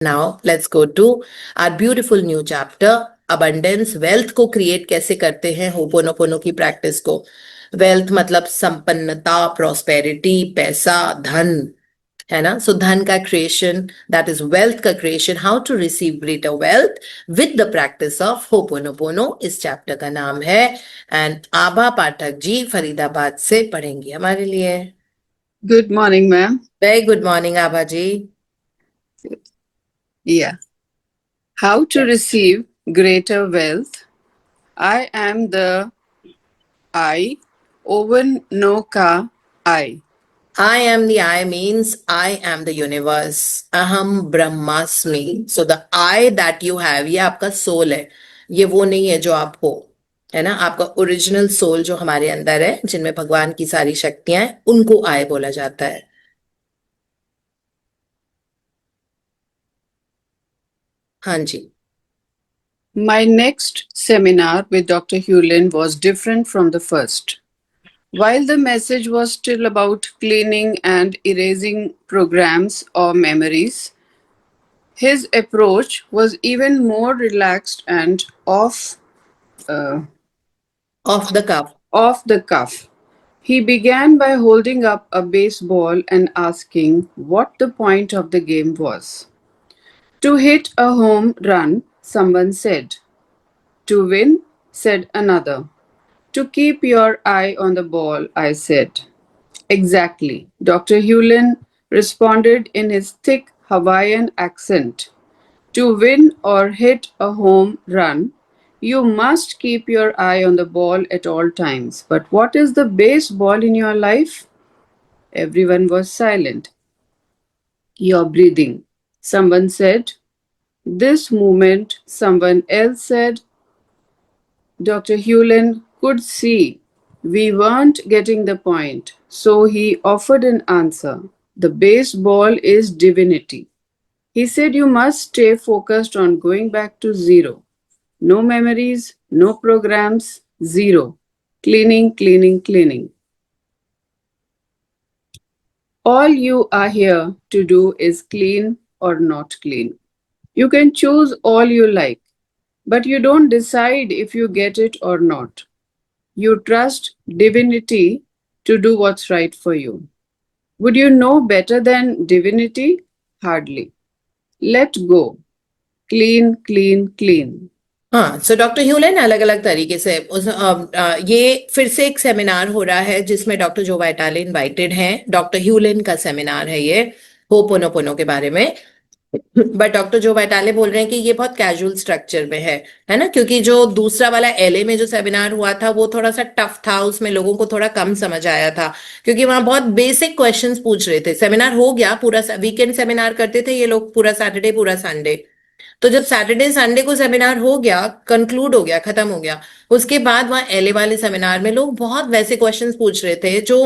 Now let's go to our beautiful new chapter, abundance. Wealth को create कैसे करते हैं होपोनोपोनो की प्रैक्टिस को. वेल्थ मतलब संपन्नता, प्रॉस्पेरिटी, पैसा, धन, है ना. सो धन का क्रिएशन, दैट इज वेल्थ का creation. How to receive greater wealth with the practice of ho'oponopono, इस चैप्टर का नाम है. एंड आभा पाठक जी फरीदाबाद से पढ़ेंगी हमारे लिए. Good morning, ma'am. Very good morning Abha ji. Yeah. How to receive greater wealth? I am the I, Owen no ka I. I am the I means I am the universe. Aham Brahmasmi. So the I that you have, ये आपका soul है. ये वो नहीं है जो आप हो, है ना. आपका ओरिजिनल सोल जो हमारे अंदर है, जिनमें भगवान की सारी शक्तियां हैं, उनको I बोला जाता है. हाँ जी. My next seminar with Dr. Hewlin was different from the first. While the message was still about cleaning and erasing programs or memories, his approach was even more relaxed and Off the cuff. off the cuff. He began by holding up a baseball and asking what the point of the game was. To hit a home run, someone said. To win, said another. To keep your eye on the ball, I said. Exactly, Dr. Hewlin responded in his thick Hawaiian accent. To win or hit a home run, you must keep your eye on the ball at all times. But what is the baseball in your life? Everyone was silent. Your breathing, someone said. This movement, someone else said. Dr. Hewlin could see we weren't getting the point, so he offered an answer. The baseball is divinity. He said you must stay focused on going back to zero. No memories, no programs, zero. Cleaning, cleaning, cleaning. All you are here to do is clean or not clean. You can choose all you like, but you don't decide if you get it or not. You trust divinity to do what's right for you. Would you know better than divinity? Hardly. Let go. Clean, clean, clean. हाँ. So doctor ह्यूलन अलग अलग तरीके से ये फिर से एक seminar हो रहा है जिसमें डॉक्टर जो वाइटाले इनवाइटेड हैं. डॉक्टर ह्यूलन का सेमिनार है ये, होपोनोपोनो के बारे में. बट डॉक्टर जो वाइटाले बोल रहे हैं कि ये बहुत कैजुअल स्ट्रक्चर में है ना. क्योंकि जो दूसरा वाला एलए में जो सेमिनार हुआ था वो थोड़ा सा टफ था, उसमें लोगों को थोड़ा कम समझ आया था क्योंकि वहां बहुत बेसिक क्वेश्चंस पूछ रहे थे. सेमिनार हो गया पूरा, वीकेंड सेमिनार करते थे ये लोग, पूरा सैटरडे पूरा संडे. तो जब सैटरडे संडे को सेमिनार हो गया, कंक्लूड हो गया, खत्म हो गया, उसके बाद वहां एलए वाले सेमिनार में लोग बहुत वैसे क्वेश्चंस पूछ रहे थे जो,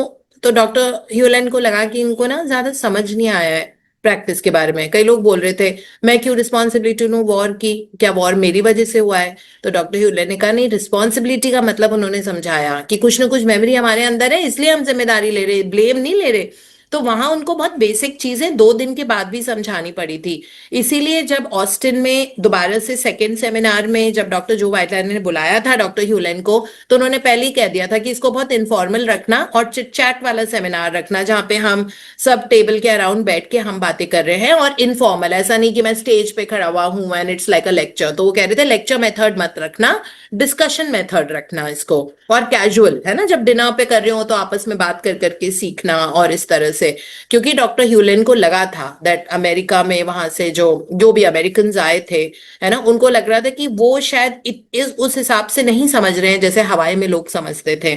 तो डॉक्टर ह्यूलन को लगा कि इनको ना ज्यादा समझ नहीं आया है प्रैक्टिस के बारे में. कई लोग बोल रहे थे मैं क्यों रिस्पॉन्सिबिलिटी लूं वॉर की, क्या वॉर मेरी वजह से हुआ है. तो डॉक्टर ह्यूलन ने कहा नहीं, रिस्पॉन्सिबिलिटी का मतलब उन्होंने समझाया कि कुछ ना कुछ मेमोरी हमारे अंदर है, इसलिए हम जिम्मेदारी ले रहे, ब्लेम नहीं ले रहे. तो वहां उनको बहुत बेसिक चीजें 2 दिन के बाद भी समझानी पड़ी थी. इसीलिए जब ऑस्टिन में दोबारा से सेकेंड सेमिनार में जब डॉक्टर जो वाइटलर ने बुलाया था डॉक्टर ह्यूलन को, तो उन्होंने पहले ही कह दिया था कि इसको बहुत इनफॉर्मल रखना और चिट चैट वाला सेमिनार रखना, जहां पे हम सब टेबल के अराउंड बैठ के हम बातें कर रहे हैं और इनफॉर्मल, ऐसा नहीं कि मैं स्टेज पे खड़ा हुआ हूं and it's like a lecture. तो वो कह रहे थे लेक्चर मेथड मत रखना, डिस्कशन मेथड रखना इसको, और कैजुअल, है ना, जब डिनर पे कर रहे हो तो आपस में बात कर करके सीखना और इस तरह से. क्योंकि डॉक्टर ह्यूलन को लगा था दैट अमेरिका में वहां से जो जो भी अमेरिकन आए थे, है ना, उनको लग रहा था कि वो शायद उस हिसाब से नहीं समझ रहे हैं जैसे हवाई में लोग समझते थे,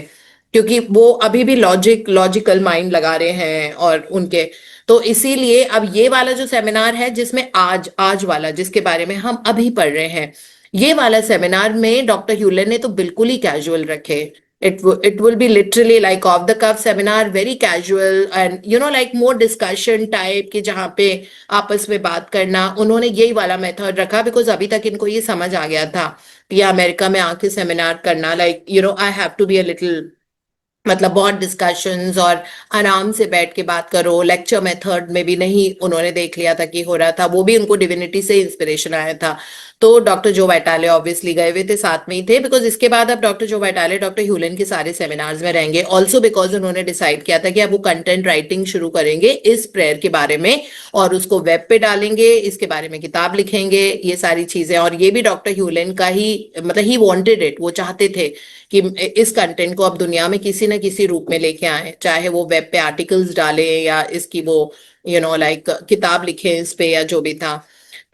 क्योंकि वो अभी भी लॉजिकल माइंड लगा रहे हैं और उनके. तो इसीलिए अब ये वाला जो सेमिनार है जिसमें आज वाला जिसके बारे में हम अभी पढ़ रहे हैं, ये वाला सेमिनार में डॉक्टर ह्यूलन ने तो बिल्कुल ही कैजुअल रखे. It will be literally like off the cuff seminar, very casual and like more discussion type कि जहाँ पे आपस में बात करना. उन्होंने यही वाला मेथड रखा बिकॉज अभी तक इनको ये समझ आ गया था कि अमेरिका में आके सेमिनार करना, like I have to be a little मतलब बहुत डिस्कशंस और आराम से बैठ के बात करो, लेक्चर मेथड में भी नहीं, उन्होंने देख लिया था कि हो रहा था, वो भी उनको डिविनिटी से इंस्पिरेशन आया था। तो डॉक्टर जो वाइटाले ऑब्वियसली गए हुए थे, साथ में ही थे, बिकॉज इसके बाद अब डॉक्टर जो वाइटाले डॉक्टर ह्यूलन के सारे सेमिनार्स में रहेंगे, ऑल्सो बिकॉज उन्होंने डिसाइड किया था कि अब वो कंटेंट राइटिंग शुरू करेंगे इस प्रेयर के बारे में और उसको वेब पे डालेंगे, इसके बारे में किताब लिखेंगे, ये सारी चीजें। और ये भी डॉक्टर ह्यूलन का ही, मतलब ही वांटेड इट, वो चाहते थे कि इस कंटेंट को अब दुनिया में किसी न किसी रूप में लेके आए, चाहे वो वेब पे आर्टिकल्स डाले या इसकी वो लाइक किताब लिखे इस पे या जो भी था।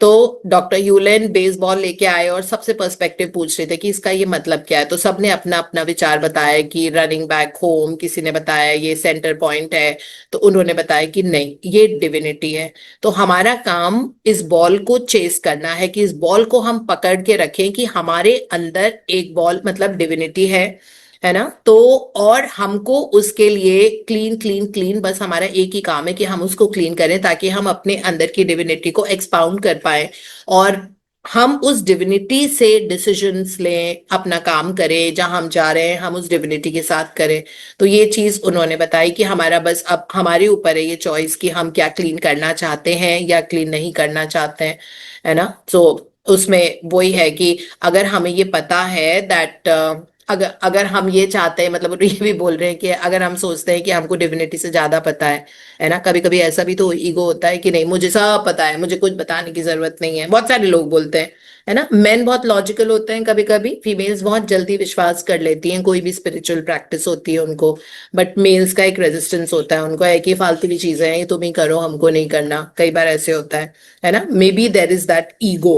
तो डॉक्टर ह्यूलेन बेसबॉल लेके आए और सबसे पर्सपेक्टिव पूछ रहे थे कि इसका ये मतलब क्या है। तो सबने अपना अपना विचार बताया कि रनिंग बैक होम, किसी ने बताया ये सेंटर पॉइंट है, तो उन्होंने बताया कि नहीं, ये डिविनिटी है। तो हमारा काम इस बॉल को चेस करना है, कि इस बॉल को हम पकड़ के रखें कि हमारे अंदर एक बॉल मतलब डिविनिटी है ना। तो और हमको उसके लिए क्लीन क्लीन क्लीन, बस हमारा एक ही काम है कि हम उसको क्लीन करें ताकि हम अपने अंदर की डिविनिटी को एक्सपाउंड कर पाए और हम उस डिविनिटी से डिसीजंस लें, अपना काम करें, जहां हम जा रहे हैं हम उस डिविनिटी के साथ करें। तो ये चीज उन्होंने बताई कि हमारा बस अब हमारे ऊपर है ये चॉइस कि हम क्या क्लीन करना चाहते हैं या क्लीन नहीं करना चाहते हैं, है ना। तो उसमें वही है कि अगर हमें ये पता है दैट अगर अगर हम ये चाहते हैं, मतलब ये भी बोल रहे हैं कि अगर हम सोचते हैं कि हमको डिविनिटी से ज्यादा पता है ना, कभी कभी ऐसा भी तो ईगो होता है कि नहीं मुझे सब पता है, मुझे कुछ बताने की जरूरत नहीं है, बहुत सारे लोग बोलते हैं, है ना। मेन बहुत लॉजिकल होते हैं, कभी कभी फीमेल्स बहुत जल्दी विश्वास कर लेती हैं कोई भी स्पिरिचुअल प्रैक्टिस होती है उनको, बट मेल्स का एक रेजिस्टेंस होता है, उनको है कि फालतू की चीजें हैं, ये तुम ही करो, हमको नहीं करना, कई बार ऐसे होता है ना। Maybe there is that ego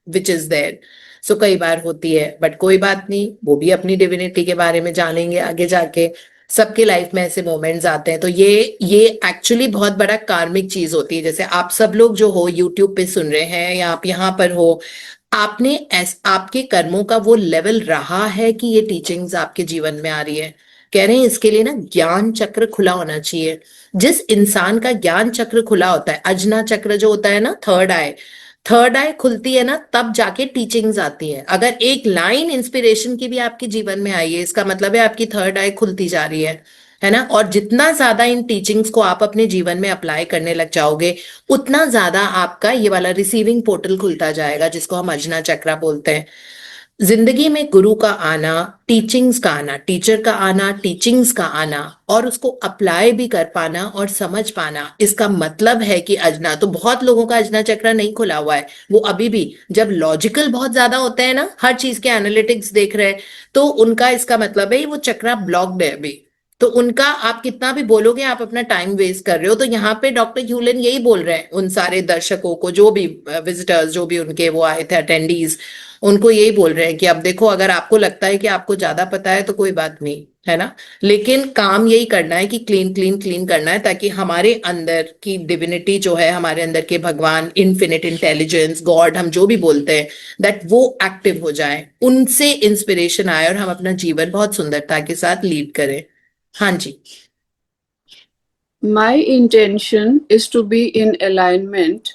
which is there, so कई बार होती है, बट कोई बात नहीं, वो भी अपनी डिविनिटी के बारे में जानेंगे आगे जाके। सबके लाइफ में ऐसे मोमेंट्स आते हैं, तो ये एक्चुअली बहुत बड़ा कार्मिक चीज होती है। जैसे आप सब लोग जो हो यूट्यूब पे सुन रहे हैं या आप यहाँ पर हो, आपने आपके कर्मों का वो लेवल रहा है कि ये टीचिंग्स आपके जीवन में आ रही है। कह रहे हैं इसके लिए ना ज्ञान चक्र खुला होना चाहिए। जिस इंसान का ज्ञान चक्र खुला होता है, अजना चक्र जो होता है ना, थर्ड आई खुलती है ना, तब जाके टीचिंग्स आती है। अगर एक लाइन इंस्पिरेशन की भी आपके जीवन में आई है, इसका मतलब है आपकी थर्ड आई खुलती जा रही है ना। और जितना ज्यादा इन टीचिंग्स को आप अपने जीवन में अप्लाई करने लग जाओगे, उतना ज्यादा आपका ये वाला रिसीविंग पोर्टल खुलता जाएगा, जिसको हम अजना चक्रा बोलते हैं। जिंदगी में गुरु का आना, टीचिंग्स का आना, टीचर का आना, टीचिंग्स का आना और उसको अप्लाई भी कर पाना और समझ पाना, इसका मतलब है कि अजना, तो बहुत लोगों का अजना चक्र नहीं खुला हुआ है, वो अभी भी जब लॉजिकल बहुत ज्यादा होते हैं ना, हर चीज के एनालिटिक्स देख रहे हैं, तो उनका इसका मतलब है वो चक्रा ब्लॉक्ड है अभी। तो उनका आप कितना भी बोलोगे आप अपना टाइम वेस्ट कर रहे हो। तो यहाँ पे डॉक्टर ह्यूलन यही बोल रहे हैं उन सारे दर्शकों को, जो भी विजिटर्स, जो भी उनके वो आए थे अटेंडीज, उनको यही बोल रहे हैं कि अब देखो, अगर आपको लगता है कि आपको ज्यादा पता है तो कोई बात नहीं, है ना, लेकिन काम यही करना है कि क्लीन क्लीन क्लीन करना है, ताकि हमारे अंदर की डिविनिटी जो है, हमारे अंदर के भगवान, इन्फिनिट इंटेलिजेंस, गॉड, हम जो भी बोलते हैं, दैट वो एक्टिव हो जाए, उनसे इंस्पिरेशन आए और हम अपना जीवन बहुत सुंदरता के साथ लीड करें। हाँ जी। My intention is to be in alignment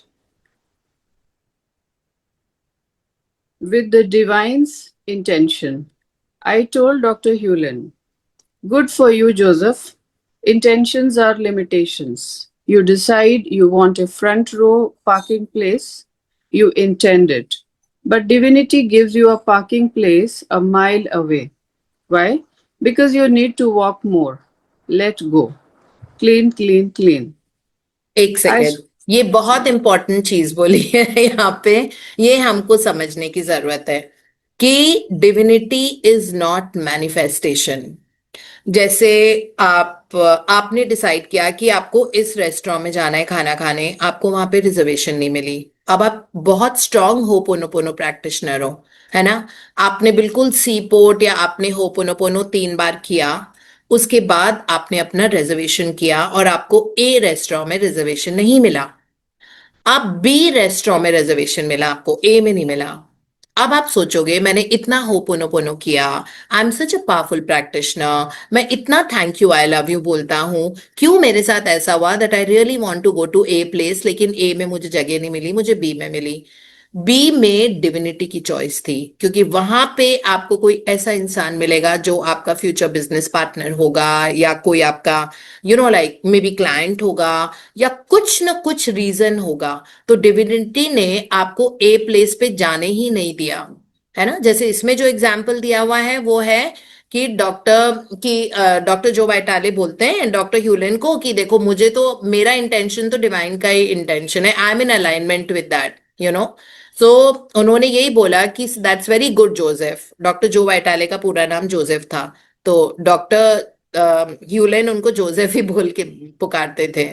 with the divine's intention. I told Dr. Hewlin, good for you, Joseph. Intentions are limitations. You decide you want a front row parking place, you intend it. But divinity gives you a parking place a mile away. Why? Because you need to walk more. Let go. Clean, clean, clean. एक I second, ये बहुत important चीज बोली है यहाँ पे, ये हमको समझने की जरूरत है कि डिविनिटी इज नॉट मैनिफेस्टेशन। जैसे आपने डिसाइड किया कि आपको इस रेस्टोरेंट में जाना है खाना खाने, आपको वहां पे रिजर्वेशन नहीं मिली, अब आप बहुत स्ट्रांग होपोनोपोनो प्रैक्टिशनर हो, है ना, आपने बिल्कुल सी पोर्ट या आपने होपोनोपोनो 3 बार किया, उसके बाद आपने अपना रिजर्वेशन किया और आपको ए रेस्टोरेंट में रिजर्वेशन नहीं मिला, अब बी रेस्टोरेंट में रिजर्वेशन मिला, आपको ए में नहीं मिला। अब आप सोचोगे मैंने इतना होपोनोपोनो किया, I am such a powerful practitioner, मैं इतना thank you I love you बोलता हूँ, क्यों मेरे साथ ऐसा हुआ that I really want to go to a place, लेकिन ए में मुझे जगह नहीं मिली, मुझे बी में मिली। बी में डिविनिटी की चॉइस थी, क्योंकि वहां पे आपको कोई ऐसा इंसान मिलेगा जो आपका फ्यूचर बिजनेस पार्टनर होगा, या कोई आपका लाइक मे बी क्लाइंट होगा, या कुछ ना कुछ रीजन होगा। तो डिविनिटी ने आपको ए प्लेस पे जाने ही नहीं दिया, है ना। जैसे इसमें जो एग्जाम्पल दिया हुआ है वो है कि डॉक्टर जो वाइटाले बोलते हैं डॉक्टर ह्यूलेन को कि देखो, मुझे तो मेरा इंटेंशन तो डिवाइन का ही इंटेंशन है, I am in alignment with that, so उन्होंने यही बोला कि that's very good Joseph. Doctor Joe Vitale का पूरा नाम जोसेफ था, तो डॉक्टर ह्यूलेन उनको जोसेफ ही बोल के पुकारते थे।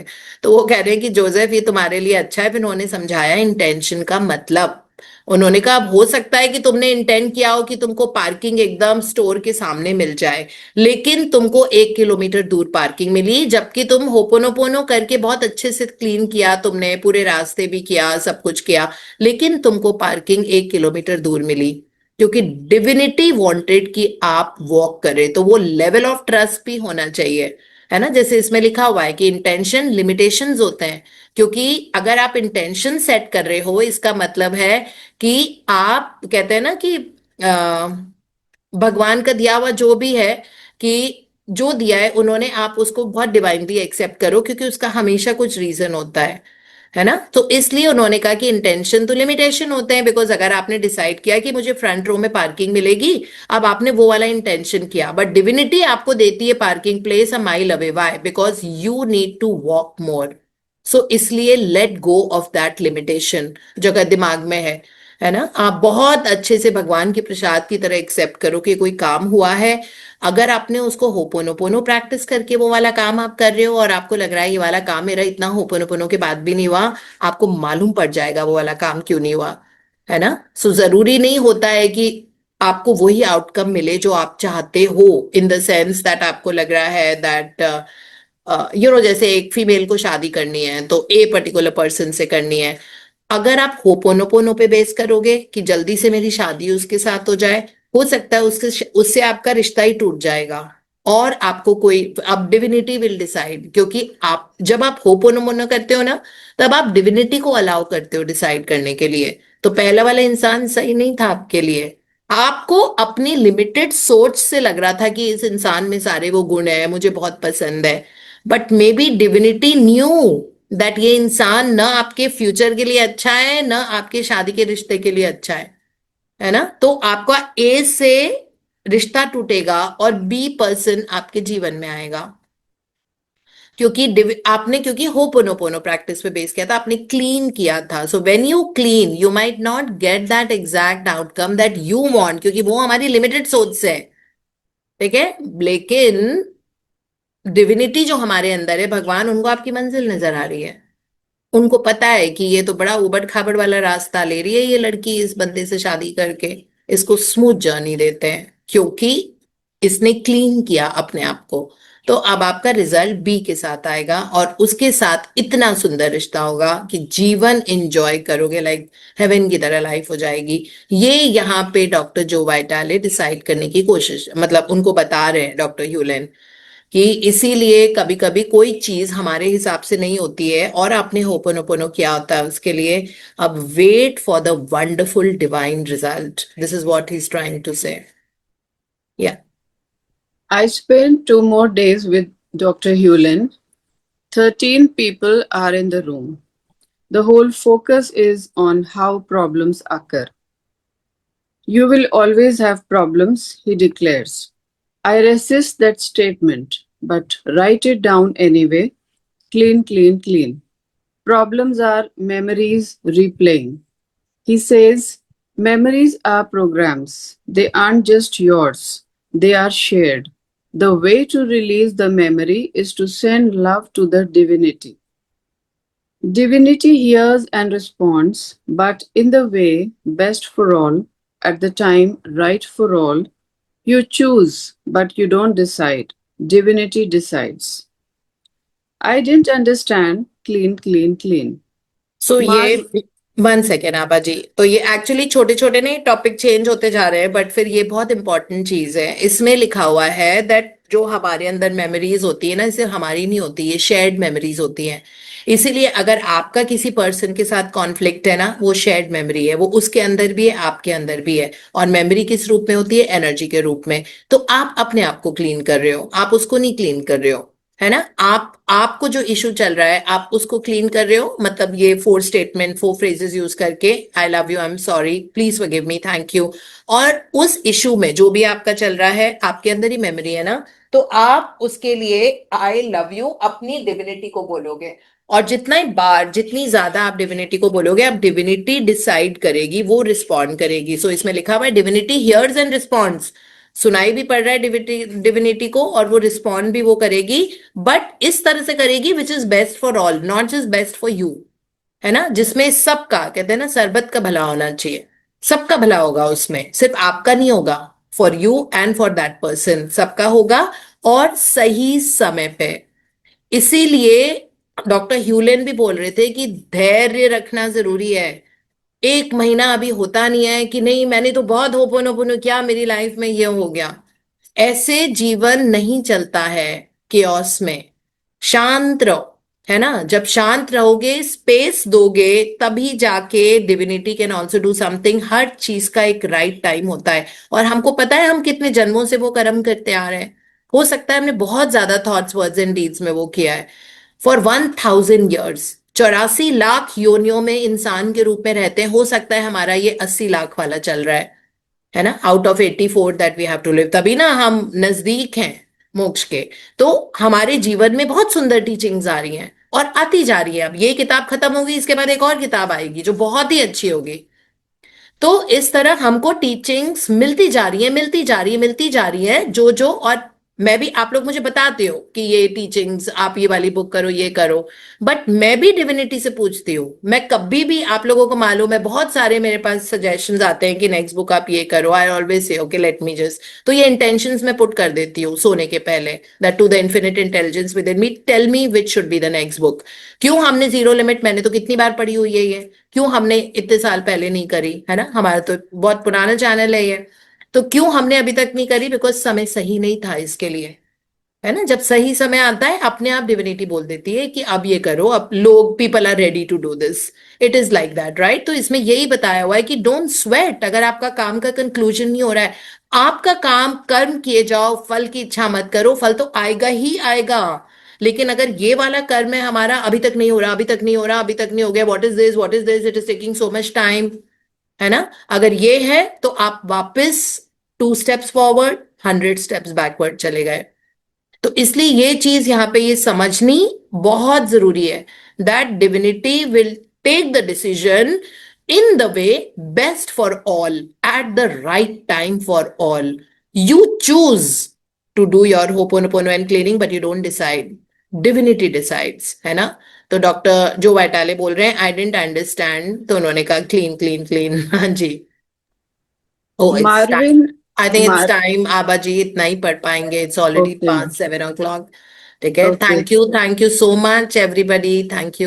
तो वो कह रहे हैं कि जोसेफ, ये तुम्हारे लिए अच्छा है। फिर उन्होंने समझाया इंटेंशन का मतलब। उन्होंने कहा अब हो सकता है कि तुमने इंटेंट किया हो कि तुमको पार्किंग एकदम स्टोर के सामने मिल जाए, लेकिन तुमको 1 किलोमीटर दूर पार्किंग मिली, जबकि तुम होपोनोपोनो करके बहुत अच्छे से क्लीन किया, तुमने पूरे रास्ते भी किया, सब कुछ किया, लेकिन तुमको पार्किंग 1 किलोमीटर दूर मिली, क्योंकि डिविनिटी वांटेड कि आप वॉक करें। तो वो लेवल ऑफ ट्रस्ट भी होना चाहिए, है ना। जैसे इसमें लिखा हुआ है कि इंटेंशन लिमिटेशंस होते हैं, क्योंकि अगर आप इंटेंशन सेट कर रहे हो, इसका मतलब है कि आप कहते हैं ना कि भगवान का दिया हुआ जो भी है, कि जो दिया है उन्होंने, आप उसको बहुत डिवाइनली एक्सेप्ट करो, क्योंकि उसका हमेशा कुछ रीजन होता है ना। तो इसलिए उन्होंने कहा कि इंटेंशन तो लिमिटेशन होते हैं, बिकॉज अगर आपने डिसाइड किया कि मुझे फ्रंट रो में पार्किंग मिलेगी, अब आपने वो वाला इंटेंशन किया, बट डिविनिटी आपको देती है parking place a mile away. Why? Because you need to walk more. So इसलिए let go of that limitation जो अगर दिमाग में है ना। आप बहुत अच्छे से भगवान के प्रसाद की तरह एक्सेप्ट करो कि कोई काम हुआ है। अगर आपने उसको होपोनोपोनो प्रैक्टिस करके वो वाला काम आप कर रहे हो, और आपको लग रहा है ये वाला काम मेरा इतना होपोनोपोनो के बाद भी नहीं हुआ, आपको मालूम पड़ जाएगा वो वाला काम क्यों नहीं हुआ, है ना। सो जरूरी नहीं होता है कि आपको वही आउटकम मिले जो आप चाहते हो, इन द सेंस दैट आपको लग रहा है दैट जैसे एक फीमेल को शादी करनी है तो ए पर्टिकुलर पर्सन से करनी है। अगर आप होपोनोपोनो पे बेस करोगे कि जल्दी से मेरी शादी उसके साथ हो जाए, हो सकता है उसके उससे आपका रिश्ता ही टूट जाएगा, और आपको कोई, अब डिविनिटी विल डिसाइड, क्योंकि आप जब आप होपोनोपोनो करते हो ना, तब आप डिविनिटी को अलाउ करते हो डिसाइड करने के लिए। तो पहला वाला इंसान सही नहीं था आपके लिए। आपको अपनी लिमिटेड सोच से लग रहा था कि इस इंसान में सारे वो गुण है, मुझे बहुत पसंद है, but may be divinity knew that ये इंसान ना आपके फ्यूचर के लिए अच्छा है, ना आपके शादी के रिश्ते के लिए अच्छा है ना। तो आपका ए से रिश्ता टूटेगा और बी पर्सन आपके जीवन में आएगा, क्योंकि आपने, क्योंकि होपोनोपोनो प्रैक्टिस पे बेस किया था, आपने क्लीन किया था। So when you clean you might not get that exact outcome that you want, क्योंकि वो हमारी लिमिटेड सोच से है, ठीक है। लेकिन डिविनिटी जो हमारे अंदर है, भगवान, उनको आपकी मंजिल नजर आ रही है। उनको पता है कि ये तो बड़ा उबड़ खाबड़ वाला रास्ता ले रही है ये लड़की, इस बंदे से शादी करके इसको स्मूथ जर्नी देते हैं, क्योंकि इसने क्लीन किया अपने आप को। तो अब आपका रिजल्ट बी के साथ आएगा, और उसके साथ इतना सुंदर रिश्ता होगा कि जीवन एंजॉय करोगे, लाइक हेवन की तरह लाइफ हो जाएगी। ये यहाँ पे डॉक्टर जो वाइटाले डिसाइड करने की कोशिश, मतलब उनको बता रहे हैं डॉक्टर ह्यूलेन, कि इसीलिए कभी कभी कोई चीज हमारे हिसाब से नहीं होती है, और आपने होपोनोपोनो किया होता है उसके लिए। अब wait for the wonderful divine result, this is what he is trying to say. या I spent 2 more days with Dr. Hewlin. 13 people are in the room. The whole focus is on how problems occur. You will always have problems, he declares. I resist that statement, but write it down anyway. Clean, clean, clean. Problems are memories replaying. He says, memories are programs. They aren't just yours, they are shared. The way to release the memory is to send love to the divinity. Divinity hears and responds, but in the way best for all, at the time right for all. You choose, but you don't decide. Divinity decides. I didn't understand clean, clean, clean. सो ये Mar- 1 second आबा जी, तो ये actually छोटे छोटे नहीं topic change होते जा रहे हैं, बट फिर ये बहुत इंपॉर्टेंट चीज है। इसमें लिखा हुआ है दैट जो हमारे अंदर मेमोरीज होती है ना, सिर्फ हमारी नहीं होती, ये शेयर्ड मेमोरीज होती हैं। इसीलिए अगर आपका किसी पर्सन के साथ कॉन्फ्लिक्ट है ना, वो शेयर्ड मेमोरी है, वो उसके अंदर भी है, आपके अंदर भी है। और मेमोरी किस रूप में होती है? एनर्जी के रूप में। तो आप अपने आप को क्लीन कर रहे हो, आप उसको नहीं क्लीन कर रहे हो, है ना। आपको जो इशू चल रहा है आप उसको क्लीन कर रहे हो, मतलब ये 4 स्टेटमेंट 4 फ्रेजेस यूज करके, आई love you, I am sorry, please forgive me, thank you. और उस इशू में जो भी आपका चल रहा है, आपके अंदर ही मेमोरी है ना, तो आप उसके लिए आई लव यू अपनी डिविनिटी को बोलोगे। और जितना बार, जितनी ज्यादा आप डिविनिटी को बोलोगे, अब डिविनिटी डिसाइड करेगी, वो रिस्पॉन्ड करेगी। सो इसमें लिखा हुआ है डिविनिटी हियर्स एंड रिस्पॉन्ड्स। सुनाई भी पड़ रहा है डिविनिटी को, और वो रिस्पॉन्ड भी वो करेगी, बट इस तरह से करेगी which is best for all, not just best for you, है ना। जिसमें सबका, कहते हैं ना, सरबत का भला होना चाहिए, सबका भला होगा उसमें, सिर्फ आपका नहीं होगा। For you and for that person सबका होगा, और सही समय पे। इसीलिए डॉक्टर ह्यूलेन भी बोल रहे थे कि धैर्य रखना जरूरी है। 1 महीना अभी होता नहीं है कि नहीं मैंने तो बहुत होपोनोपोनो किया, मेरी लाइफ में ये हो गया। ऐसे जीवन नहीं चलता है केओस में। शांत रहो, है ना। जब शांत रहोगे, स्पेस दोगे, तभी जाके divinity can also do something. हर चीज का एक राइट टाइम होता है, और हमको पता है हम कितने जन्मों से वो कर्म करते आ रहे हैं। हो सकता है हमने बहुत ज्यादा थॉट्स, वर्ड्स एंड डीड्स में वो किया है फॉर 1000 years। 84 लाख योनियों में इंसान के रूप में रहते हैं। हो सकता है हमारा ये 80 लाख वाला चल रहा है ना, out of 84 that we have to live. तभी ना हम नजदीक हैं मोक्ष के। तो हमारे जीवन में बहुत सुंदर टीचिंग्स आ रही हैं और आती जा रही है। अब ये किताब खत्म होगी, इसके बाद एक और किताब आएगी जो बहुत ही अच्छी होगी। तो इस तरह हमको टीचिंग्स मिलती जा रही है, मिलती जा रही है, मिलती जा रही है, जो और मैं भी, आप लोग मुझे बताते हो कि ये टीचिंग्स, आप ये वाली बुक करो, ये करो, बट मैं भी डिविनिटी से पूछती हूँ। मैं कभी भी, आप लोगों को मालूम है, बहुत सारे मेरे पास सजेशंस आते हैं कि नेक्स्ट बुक आप ये करो। I always say okay let me just, तो ये इंटेंशंस मैं पुट कर देती हूँ सोने के पहले, that to the infinite intelligence within me tell me which should be the next book. क्यों हमने जीरो लिमिट, मैंने तो कितनी बार पढ़ी हुई है ये, क्यों हमने इतने साल पहले नहीं करी, है ना। हमारा तो बहुत पुराना चैनल है ये, तो क्यों हमने अभी तक नहीं करी? बिकॉज समय सही नहीं था इसके लिए, है ना। जब सही समय आता है, अपने आप डिविनिटी बोल देती है कि अब ये करो, अब लोग, people are ready to do this. It is like that, right. तो इसमें यही बताया हुआ है कि डोंट स्वेट। अगर आपका काम का कंक्लूजन नहीं हो रहा है, आपका काम, कर्म किए जाओ, फल की इच्छा मत करो, फल तो आएगा ही आएगा। लेकिन अगर ये वाला कर्म है हमारा, अभी तक नहीं हो रहा, अभी तक नहीं हो रहा, अभी तक नहीं हो गया, what is this, what is this, it is taking so much time, है ना। अगर ये है तो आप वापस 2 steps फॉरवर्ड, 100 steps बैकवर्ड चले गए। तो इसलिए ये चीज यहाँ पे ये समझनी बहुत जरूरी है, that divinity will take the decision in the way best for all at the right time for all. You choose to do your ho'oponopono and cleaning, but you don't decide, divinity decides, है ना। तो doctor Joe वाइटाले बोल रहे हैं आई dent understand, तो उन्होंने कहा clean clean clean. हाँ जी। Oh it's Marvin, I think it's Mar time, आबा जी इतना ही पढ़ पाएंगे, it's already okay, pass 7 o'clock। ठीक है, okay. Thank you so much everybody, thank you.